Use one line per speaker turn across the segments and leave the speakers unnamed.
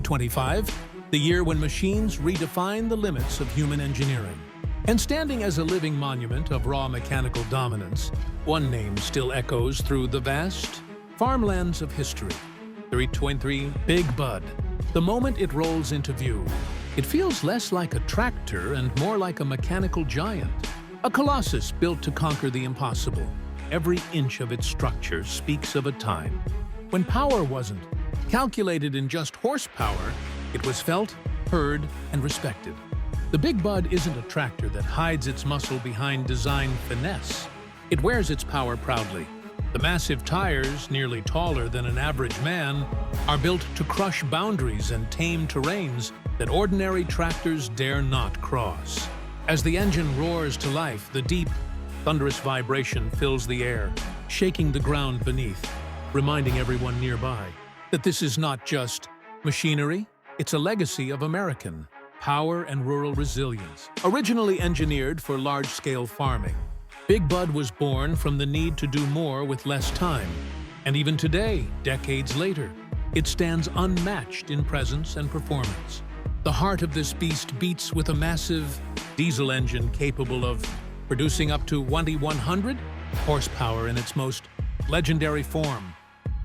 2025, the year when machines redefine the limits of human engineering. And standing as a living monument of raw mechanical dominance, one name still echoes through the vast farmlands of history. 323 Big Bud. The moment it rolls into view, it feels less like a tractor and more like a mechanical giant. A colossus built to conquer the impossible. Every inch of its structure speaks of a time when power wasn't calculated in just horsepower, it was felt, heard, and respected. The Big Bud isn't a tractor that hides its muscle behind design finesse. It wears its power proudly. The massive tires, nearly taller than an average man, are built to crush boundaries and tame terrains that ordinary tractors dare not cross. As the engine roars to life, the deep, thunderous vibration fills the air, shaking the ground beneath, reminding everyone nearby that this is not just machinery, it's a legacy of American power and rural resilience. Originally engineered for large-scale farming, Big Bud was born from the need to do more with less time. And even today, decades later, it stands unmatched in presence and performance. The heart of this beast beats with a massive diesel engine capable of producing up to 2,100 horsepower in its most legendary form.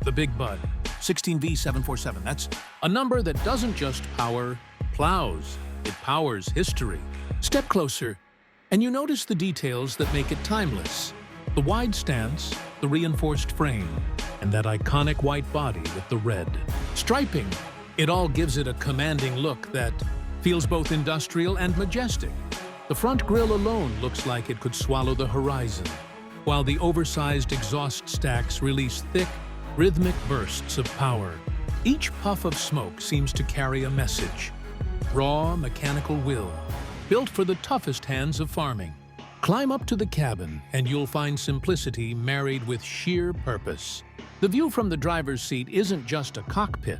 The Big Bud, 16V747. That's a number that doesn't just power plows, it powers history. Step closer, and you notice the details that make it timeless. The wide stance, the reinforced frame, and that iconic white body with the red striping. It all gives it a commanding look that feels both industrial and majestic. The front grille alone looks like it could swallow the horizon, while the oversized exhaust stacks release thick, rhythmic bursts of power. Each puff of smoke seems to carry a message. Raw, mechanical will, built for the toughest hands of farming. Climb up to the cabin and you'll find simplicity married with sheer purpose. The view from the driver's seat isn't just a cockpit,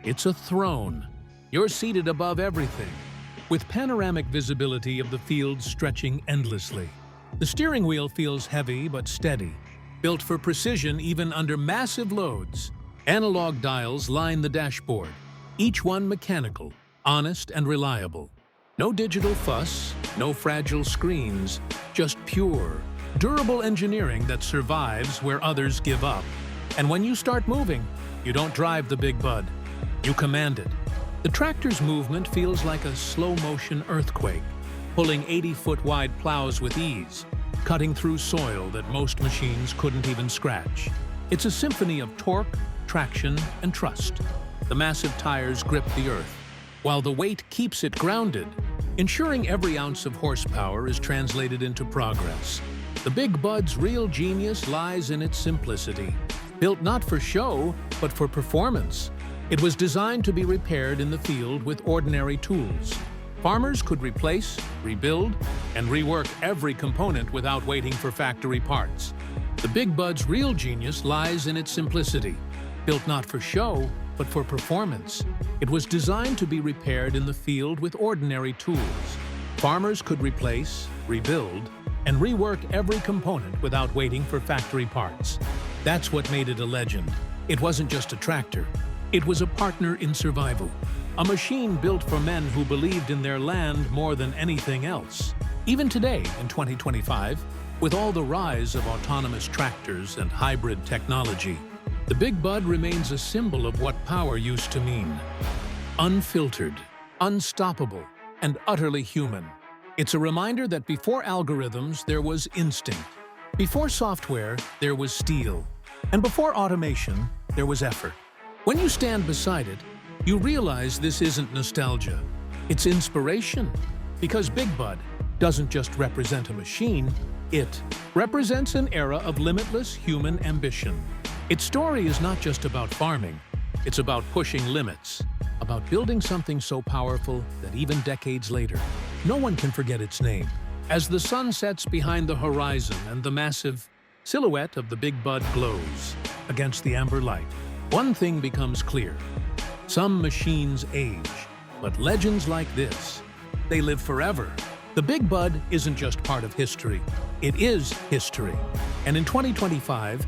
it's a throne. You're seated above everything, with panoramic visibility of the field stretching endlessly. The steering wheel feels heavy but steady, built for precision even under massive loads. Analog dials line the dashboard, each one mechanical, honest and reliable. No digital fuss, no fragile screens, just pure, durable engineering that survives where others give up. And when you start moving, you don't drive the Big Bud, you command it. The tractor's movement feels like a slow-motion earthquake, pulling 80-foot-wide plows with ease, cutting through soil that most machines couldn't even scratch. It's a symphony of torque, traction, and trust. The massive tires grip the earth, while the weight keeps it grounded, ensuring every ounce of horsepower is translated into progress. The Big Bud's real genius lies in its simplicity. Built not for show, but for performance. It was designed to be repaired in the field with ordinary tools. Farmers could replace, rebuild, and rework every component without waiting for factory parts. The Big Bud's real genius lies in its simplicity. Built not for show, but for performance. It was designed to be repaired in the field with ordinary tools. Farmers could replace, rebuild, and rework every component without waiting for factory parts. That's what made it a legend. It wasn't just a tractor. It was a partner in survival. A machine built for men who believed in their land more than anything else. Even today, in 2025, with all the rise of autonomous tractors and hybrid technology, the Big Bud remains a symbol of what power used to mean. Unfiltered, unstoppable, and utterly human. It's a reminder that before algorithms, there was instinct. Before software, there was steel. And before automation, there was effort. When you stand beside it, you realize this isn't nostalgia. It's inspiration. Because Big Bud doesn't just represent a machine, it represents an era of limitless human ambition. Its story is not just about farming, it's about pushing limits, about building something so powerful that even decades later, no one can forget its name. As the sun sets behind the horizon and the massive silhouette of the Big Bud glows against the amber light, one thing becomes clear. Some machines age, but legends like this, they live forever. The Big Bud isn't just part of history, it is history. And in 2025,